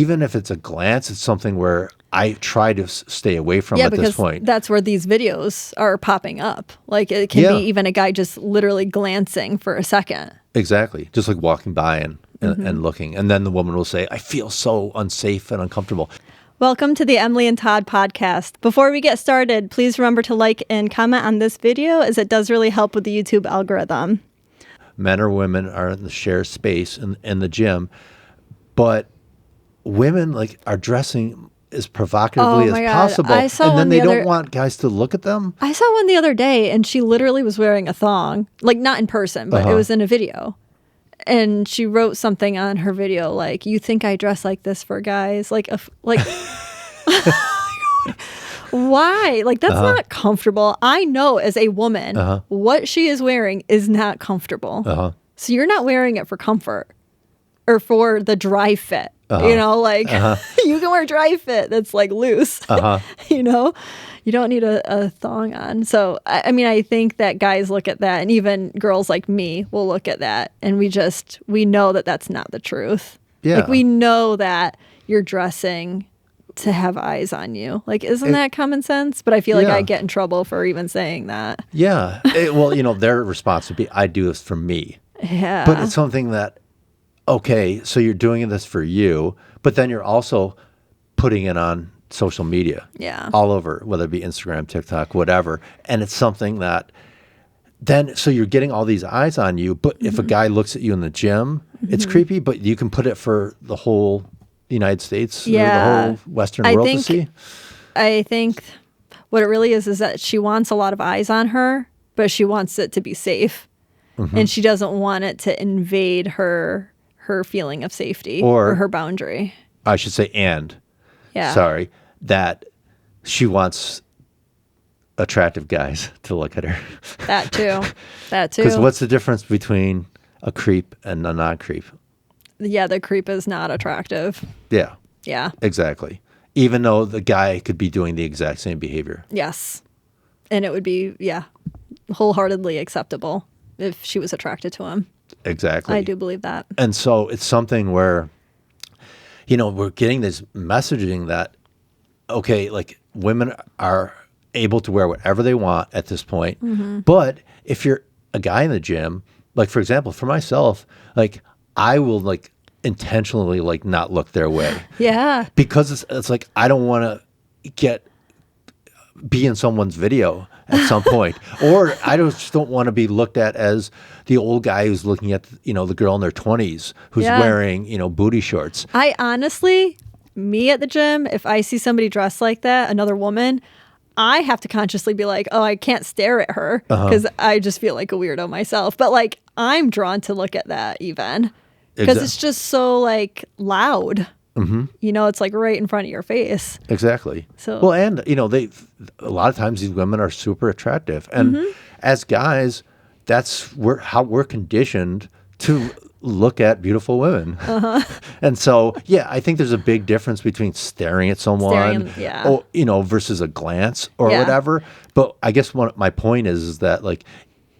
Even if it's a glance, it's something where I try to stay away from at this point. That's where these videos are popping up. Like it can be even a guy just literally glancing for a second. Exactly. Just like walking by and looking. And then the woman will say, I feel so unsafe and uncomfortable. Welcome to the Emily and Todd Podcast. Before we get started, please remember to like and comment on this video as it does really help with the YouTube algorithm. Men or women are in the shared space in the gym, but women are dressing as provocatively as possible. And then they don't want guys to look at them. I saw one the other day and she literally was wearing a thong, not in person, but it was in a video. And she wrote something on her video like, you think I dress like this for guys? Why? That's not comfortable. I know as a woman, what she is wearing is not comfortable. So you're not wearing it for comfort or for the dry fit. You can wear dry fit that's loose. You don't need a thong on. So, I think that guys look at that, and even girls like me will look at that, and we know that that's not the truth. Yeah. We know that you're dressing to have eyes on you. Isn't that common sense? But I feel like I get in trouble for even saying that. Yeah. Their response would be, I do this for me. Yeah. But it's something that, okay, so you're doing this for you, but then you're also putting it on social media. Yeah. All over, whether it be Instagram, TikTok, whatever. And it's something that so you're getting all these eyes on you, but if a guy looks at you in the gym, it's creepy, but you can put it for the whole United States, or the whole Western world to see. I think what it really is that she wants a lot of eyes on her, but she wants it to be safe. And she doesn't want it to invade her feeling of safety or her boundary. I should say, that she wants attractive guys to look at her. That too. Because what's the difference between a creep and a non-creep? Yeah, the creep is not attractive. Yeah. Yeah. Exactly. Even though the guy could be doing the exact same behavior. Yes. And it would be, wholeheartedly acceptable if she was attracted to him. Exactly. I do believe that. And so it's something where, we're getting this messaging that, okay, women are able to wear whatever they want at this point. But if you're a guy in the gym, for example, for myself, I will intentionally not look their way. Yeah. Because it's I don't want to be in someone's video at some point. Or I just don't want to be looked at as the old guy who's looking at, the girl in their 20s who's wearing, booty shorts. I honestly, me at the gym, if I see somebody dressed like that, another woman, I have to consciously be like, oh, I can't stare at her because I just feel like a weirdo myself. But I'm drawn to look at that even because it's just so loud. It's right in front of your face. Exactly. So well, and a lot of times these women are super attractive, and as guys, that's how we're conditioned to look at beautiful women. And so, I think there's a big difference between staring at someone, versus a glance or whatever. But I guess my point is that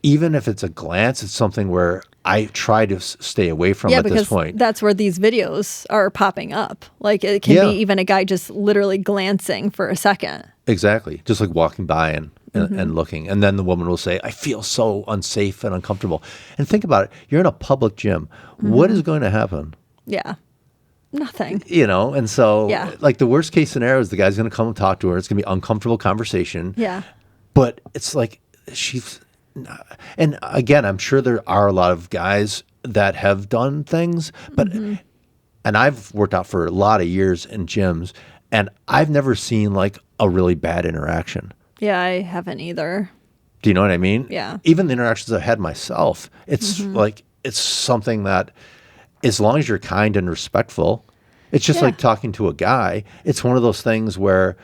even if it's a glance, it's something where I try to stay away from at this point. That's where these videos are popping up. It can be even a guy just literally glancing for a second. Exactly. Just walking by and looking. And then the woman will say, I feel so unsafe and uncomfortable. And think about it. You're in a public gym. What is going to happen? Yeah. Nothing. And so the worst case scenario is the guy's going to come and talk to her. It's going to be uncomfortable conversation. Yeah. But it's she's... And again, I'm sure there are a lot of guys that have done things, but and I've worked out for a lot of years in gyms, and I've never seen a really bad interaction. Yeah, I haven't either. Do you know what I mean? Yeah. Even the interactions I've had myself, it's it's something that as long as you're kind and respectful, it's just like talking to a guy. It's one of those things where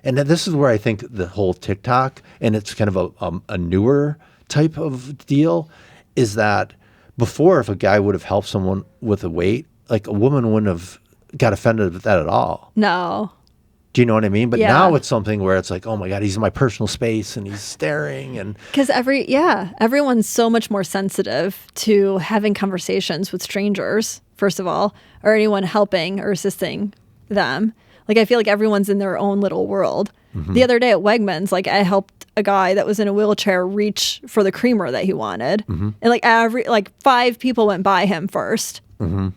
and then this is where I think the whole TikTok, and it's kind of a newer type of deal, is that before, if a guy would have helped someone with a weight, a woman wouldn't have got offended with that at all. No. Do you know what I mean? But now it's something where it's oh my God, he's in my personal space and he's staring. And because everyone's so much more sensitive to having conversations with strangers. first of all, or anyone helping or assisting them. Like, I feel like everyone's in their own little world. The other day at Wegmans, like, I helped a guy that was in a wheelchair reach for the creamer that he wanted. And like 5 people went by him first. And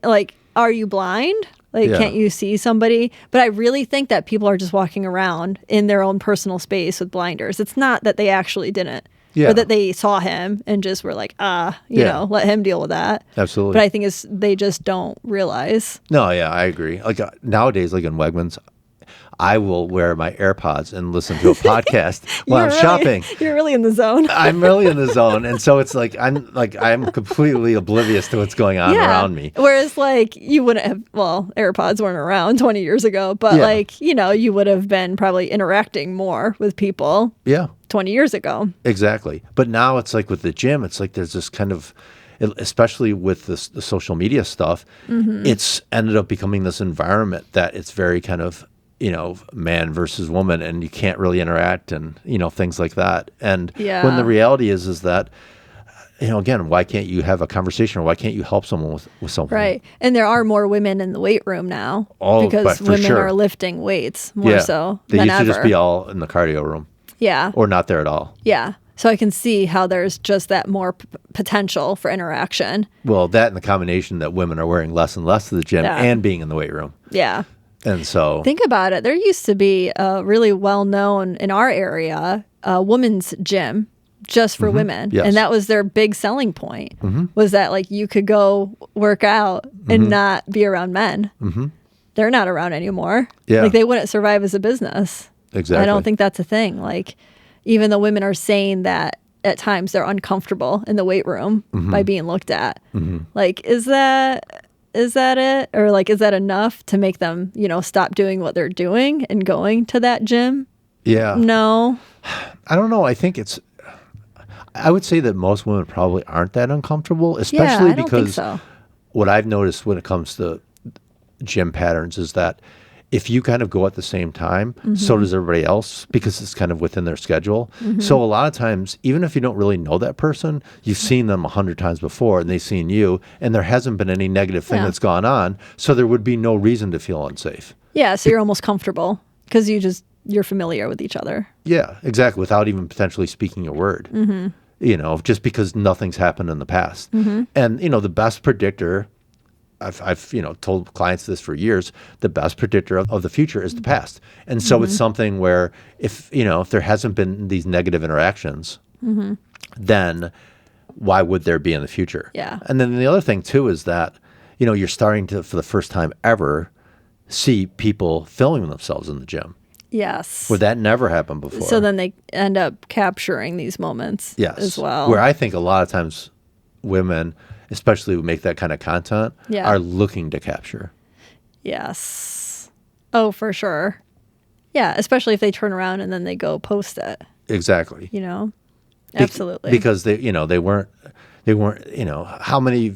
like, are you blind? Like, can't you see somebody? But I really think that people are just walking around in their own personal space with blinders. It's not that they actually didn't. Or that they saw him and just were like, you know, let him deal with that. Absolutely. But I think they just don't realize. No, yeah, I agree. Like nowadays, like in Wegmans, I will wear my AirPods and listen to a podcast while I'm shopping. You're really in the zone. I'm really in the zone. And so it's like I'm completely oblivious to what's going on around me. Whereas like you wouldn't have, well, AirPods weren't around 20 years ago, but like, you know, you would have been probably interacting more with people 20 years ago. Exactly. But now it's like with the gym, it's like there's this kind of, especially with the social media stuff, it's ended up becoming this environment that it's very kind of, you know, man versus woman, and you can't really interact and, you know, things like that. And when the reality is that, you know, again, why can't you have a conversation, or why can't you help someone with something? Right. And there are more women in the weight room now because women are lifting weights more so they than used ever. to just be all in the cardio room. Yeah. Or not there at all. Yeah. So I can see how there's just that more potential for interaction. Well, that and the combination that women are wearing less and less to the gym and being in the weight room. Yeah. And so think about it. There used to be a really well-known in our area, a women's gym just for women. Yes. And that was their big selling point, was that like you could go work out and not be around men. They're not around anymore. Yeah. Like they wouldn't survive as a business. Exactly. I don't think that's a thing. Like even the women are saying that at times they're uncomfortable in the weight room by being looked at. Like, is that it? Or like, is that enough to make them, you know, stop doing what they're doing and going to that gym? Yeah. No. I don't know. I would say that most women probably aren't that uncomfortable, especially because what I've noticed when it comes to gym patterns is that if you kind of go at the same time, so does everybody else, because it's kind of within their schedule. So a lot of times, even if you don't really know that person, you've seen them 100 times before and they've seen you, and there hasn't been any negative thing that's gone on. So there would be no reason to feel unsafe. Yeah. So you're almost comfortable because you're familiar with each other. Yeah, exactly. Without even potentially speaking a word, you know, just because nothing's happened in the past. And, you know, the best predictor, I've you know, told clients this for years, the best predictor of the future is the past. And so it's something where if there hasn't been these negative interactions, then why would there be in the future? Yeah. And then the other thing too is that, you know, you're starting to, for the first time ever, see people filming themselves in the gym. Yes. Where that never happened before. So then they end up capturing these moments as well. Where I think a lot of times women, especially who make that kind of content, are looking to capture. Yes. Oh, for sure. Yeah, especially if they turn around and then they go post it. Exactly. You know? Absolutely. Because they weren't, you know, how many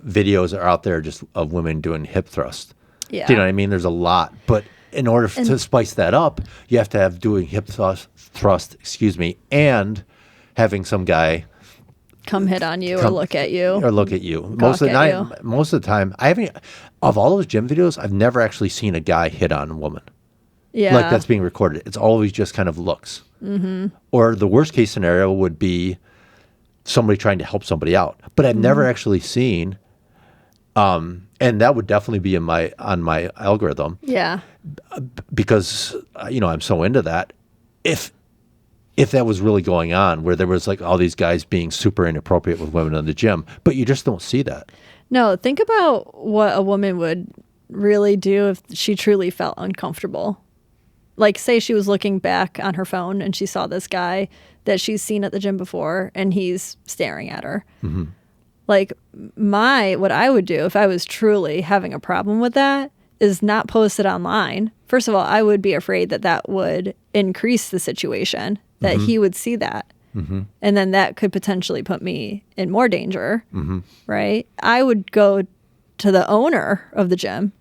videos are out there just of women doing hip thrust? Yeah. Do you know what I mean? There's a lot. But in order to spice that up, you have to have doing hip thrust, and having some guy come hit on you or look at you. Most of the time, I haven't, of all those gym videos, I've never actually seen a guy hit on a woman. Yeah. Like that's being recorded. It's always just kind of looks. Or the worst case scenario would be somebody trying to help somebody out. But I've never actually seen, and that would definitely be on my algorithm. Yeah. Because, you know, I'm so into that. If that was really going on, where there was like all these guys being super inappropriate with women in the gym, but you just don't see that. No, think about what a woman would really do if she truly felt uncomfortable. Like, say she was looking back on her phone and she saw this guy that she's seen at the gym before and he's staring at her. Like, what I would do if I was truly having a problem with that is not post it online. First of all, I would be afraid that would increase the situation, that he would see that. And then that could potentially put me in more danger, right? I would go to the owner of the gym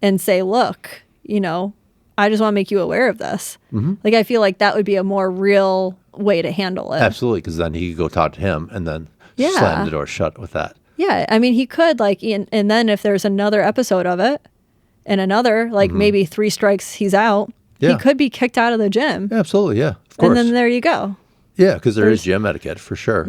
and say, look, you know, I just want to make you aware of this. Like, I feel like that would be a more real way to handle it. Absolutely, because then he could go talk to him and then slam the door shut with that. Yeah, I mean, he could, like, and then if there's another episode of it, and another, like, maybe 3 strikes, he's out, he could be kicked out of the gym. Yeah, absolutely, yeah, of course. And then there you go. Yeah, because there is gym etiquette, for sure.